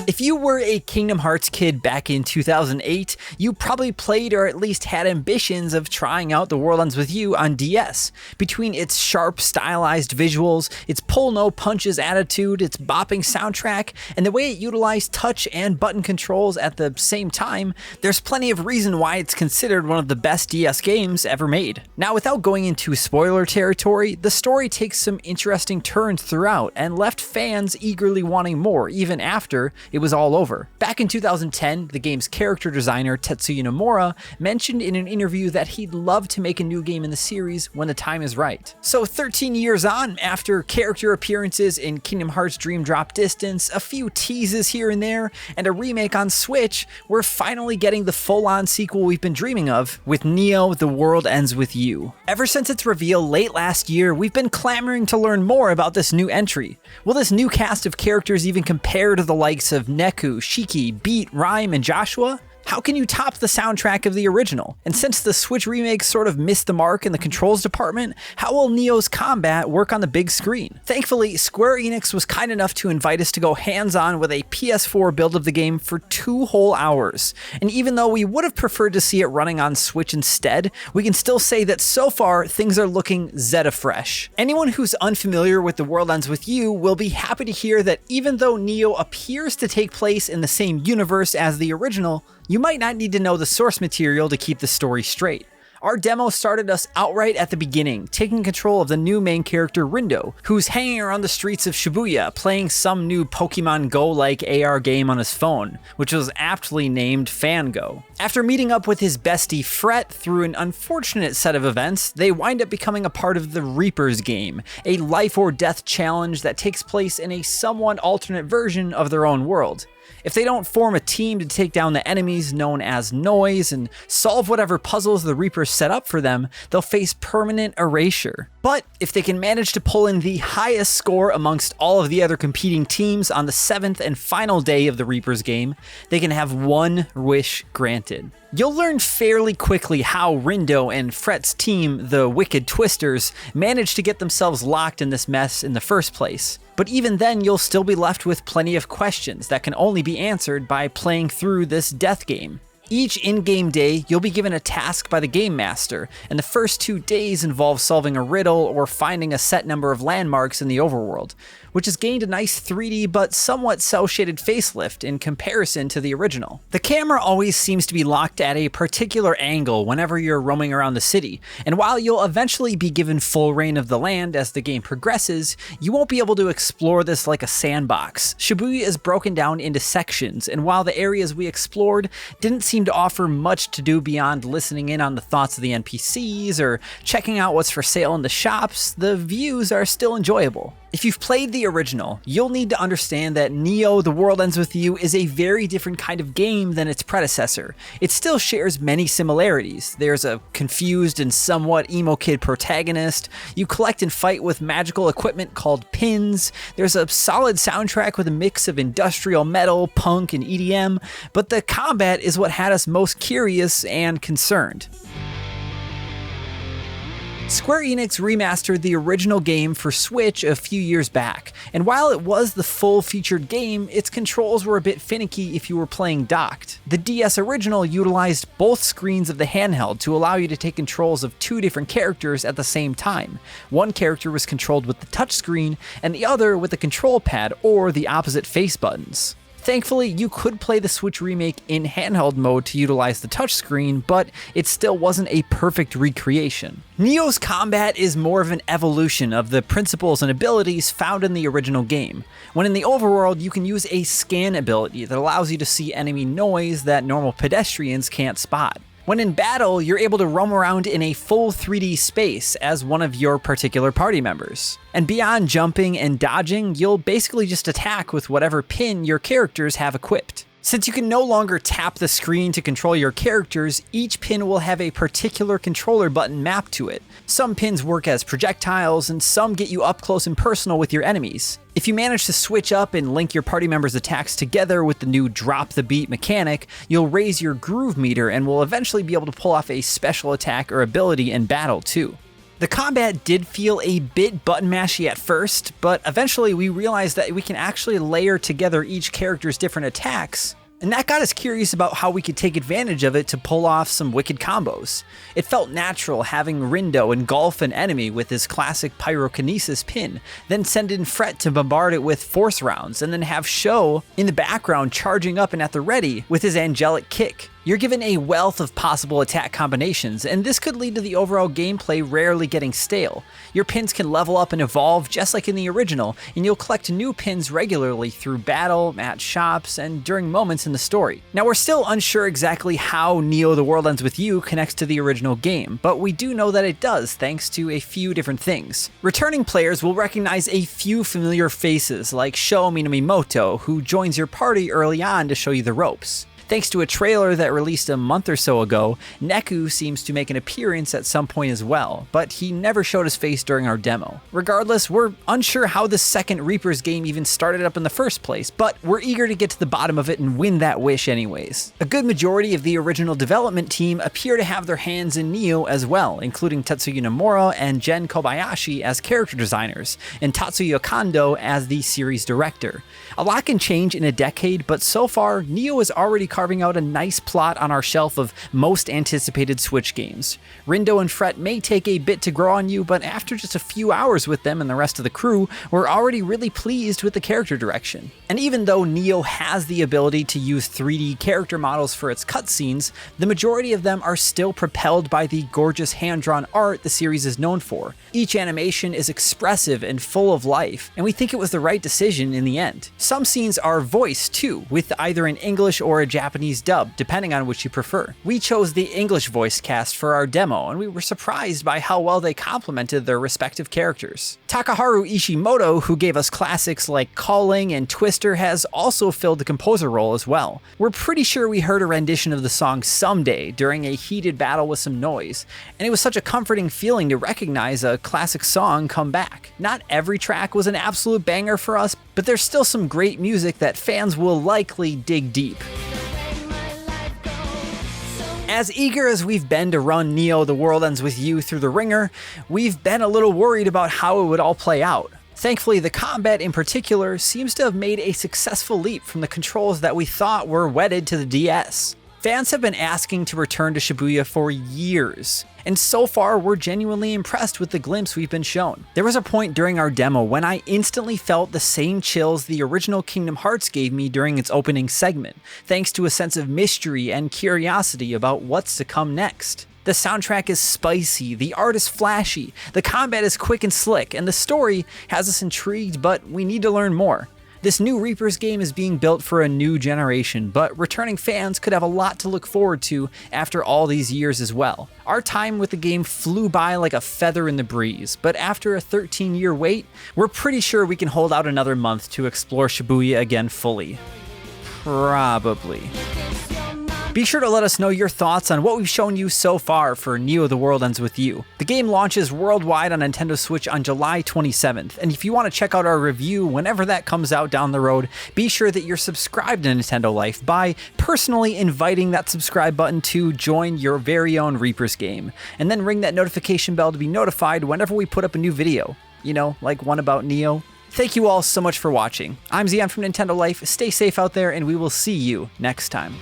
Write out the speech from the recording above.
If you were a Kingdom Hearts kid back in 2008, you probably played or at least had ambitions of trying out The World Ends With You on DS. Between its sharp, stylized visuals, its pull-no-punches attitude, its bopping soundtrack, and the way it utilized touch and button controls at the same time, there's plenty of reason why it's considered one of the best DS games ever made. Now, without going into spoiler territory, the story takes some interesting turns throughout and left fans eagerly wanting more, even after it was all over. Back in 2010, the game's character designer Tetsuya Nomura mentioned in an interview that he'd love to make a new game in the series when the time is right. So 13 years on, after character appearances in Kingdom Hearts Dream Drop Distance, a few teases here and there, and a remake on Switch, we're finally getting the full-on sequel we've been dreaming of with Neo: The World Ends With You. Ever since its reveal late last year, we've been clamoring to learn more about this new entry. Will this new cast of characters even compare to the likes of Neku, Shiki, Beat, Rhyme, and Joshua? How can you top the soundtrack of the original? And since the Switch remake sort of missed the mark in the controls department, how will Neo's combat work on the big screen? Thankfully, Square Enix was kind enough to invite us to go hands-on with a PS4 build of the game for 2 whole hours. And even though we would have preferred to see it running on Switch instead, we can still say that so far, things are looking Zeta fresh. Anyone who's unfamiliar with The World Ends With You will be happy to hear that even though Neo appears to take place in the same universe as the original, you might not need to know the source material to keep the story straight. Our demo started us outright at the beginning, taking control of the new main character Rindo, who's hanging around the streets of Shibuya playing some new Pokemon Go-like AR game on his phone, which was aptly named Fango. After meeting up with his bestie Fret through an unfortunate set of events, they wind up becoming a part of the Reaper's game, a life or death challenge that takes place in a somewhat alternate version of their own world. If they don't form a team to take down the enemies known as Noise and solve whatever puzzles the Reapers set up for them, they'll face permanent erasure. But if they can manage to pull in the highest score amongst all of the other competing teams on the 7th and final day of the Reaper's game, they can have one wish granted. You'll learn fairly quickly how Rindo and Fret's team, the Wicked Twisters, managed to get themselves locked in this mess in the first place. But even then, you'll still be left with plenty of questions that can only be answered by playing through this death game. Each in-game day, you'll be given a task by the Game Master, and the first 2 days involve solving a riddle or finding a set number of landmarks in the overworld, which has gained a nice 3D but somewhat cel-shaded facelift in comparison to the original. The camera always seems to be locked at a particular angle whenever you're roaming around the city, and while you'll eventually be given full reign of the land as the game progresses, you won't be able to explore this like a sandbox. Shibuya is broken down into sections, and while the areas we explored didn't seem to offer much to do beyond listening in on the thoughts of the NPCs or checking out what's for sale in the shops, the views are still enjoyable. If you've played the original, you'll need to understand that Neo: The World Ends With You is a very different kind of game than its predecessor. It still shares many similarities. There's a confused and somewhat emo kid protagonist, you collect and fight with magical equipment called pins, there's a solid soundtrack with a mix of industrial metal, punk, and EDM, but the combat is what had us most curious and concerned. Square Enix remastered the original game for Switch a few years back, and while it was the full-featured game, its controls were a bit finicky if you were playing docked. The DS original utilized both screens of the handheld to allow you to take controls of 2 different characters at the same time. One character was controlled with the touchscreen, and the other with the control pad or the opposite face buttons. Thankfully, you could play the Switch remake in handheld mode to utilize the touchscreen, but it still wasn't a perfect recreation. Neo's combat is more of an evolution of the principles and abilities found in the original game. When in the overworld, you can use a scan ability that allows you to see enemy noise that normal pedestrians can't spot. When in battle, you're able to roam around in a full 3D space as one of your particular party members. And beyond jumping and dodging, you'll basically just attack with whatever pin your characters have equipped. Since you can no longer tap the screen to control your characters, each pin will have a particular controller button mapped to it. Some pins work as projectiles, and some get you up close and personal with your enemies. If you manage to switch up and link your party members' attacks together with the new drop the beat mechanic, you'll raise your groove meter and will eventually be able to pull off a special attack or ability in battle too. The combat did feel a bit button mashy at first, but eventually we realized that we can actually layer together each character's different attacks, and that got us curious about how we could take advantage of it to pull off some wicked combos. It felt natural having Rindo engulf an enemy with his classic pyrokinesis pin, then send in Fret to bombard it with force rounds, and then have Sho in the background charging up and at the ready with his angelic kick. You're given a wealth of possible attack combinations, and this could lead to the overall gameplay rarely getting stale. Your pins can level up and evolve just like in the original, and you'll collect new pins regularly through battle, at shops, and during moments in the story. Now, we're still unsure exactly how Neo: The World Ends With You connects to the original game, but we do know that it does thanks to a few different things. Returning players will recognize a few familiar faces like Sho Minamimoto, who joins your party early on to show you the ropes. Thanks to a trailer that released a month or so ago, Neku seems to make an appearance at some point as well, but he never showed his face during our demo. Regardless, we're unsure how the second Reapers game even started up in the first place, but we're eager to get to the bottom of it and win that wish anyways. A good majority of the original development team appear to have their hands in Neo as well, including Tetsuya Nomura and Gen Kobayashi as character designers, and Tatsuya Kondo as the series director. A lot can change in a decade, but so far, Neo is already carving out a nice plot on our shelf of most anticipated Switch games. Rindo and Fret may take a bit to grow on you, but after just a few hours with them and the rest of the crew, we're already really pleased with the character direction. And even though Neo has the ability to use 3D character models for its cutscenes, the majority of them are still propelled by the gorgeous hand-drawn art the series is known for. Each animation is expressive and full of life, and we think it was the right decision in the end. Some scenes are voiced too, with either an English or a Japanese dub, depending on which you prefer. We chose the English voice cast for our demo, and we were surprised by how well they complemented their respective characters. Takaharu Ishimoto, who gave us classics like Calling and Twister, has also filled the composer role as well. We're pretty sure we heard a rendition of the song Someday during a heated battle with some noise, and it was such a comforting feeling to recognize a classic song come back. Not every track was an absolute banger for us, but there's still some great music that fans will likely dig deep. As eager as we've been to run Neo: The World Ends With You through the ringer, we've been a little worried about how it would all play out. Thankfully, the combat in particular seems to have made a successful leap from the controls that we thought were wedded to the DS. Fans have been asking to return to Shibuya for years, and so far we're genuinely impressed with the glimpse we've been shown. There was a point during our demo when I instantly felt the same chills the original Kingdom Hearts gave me during its opening segment, thanks to a sense of mystery and curiosity about what's to come next. The soundtrack is spicy, the art is flashy, the combat is quick and slick, and the story has us intrigued, but we need to learn more. This new Reapers game is being built for a new generation, but returning fans could have a lot to look forward to after all these years as well. Our time with the game flew by like a feather in the breeze, but after a 13-year wait, we're pretty sure we can hold out another month to explore Shibuya again fully. Probably. Be sure to let us know your thoughts on what we've shown you so far for Neo: The World Ends With You. The game launches worldwide on Nintendo Switch on July 27th, and if you want to check out our review whenever that comes out down the road, be sure that you're subscribed to Nintendo Life by personally inviting that subscribe button to join your very own Reapers game, and then ring that notification bell to be notified whenever we put up a new video. You know, like one about Neo. Thank you all so much for watching. I'm Zion from Nintendo Life, stay safe out there, and we will see you next time.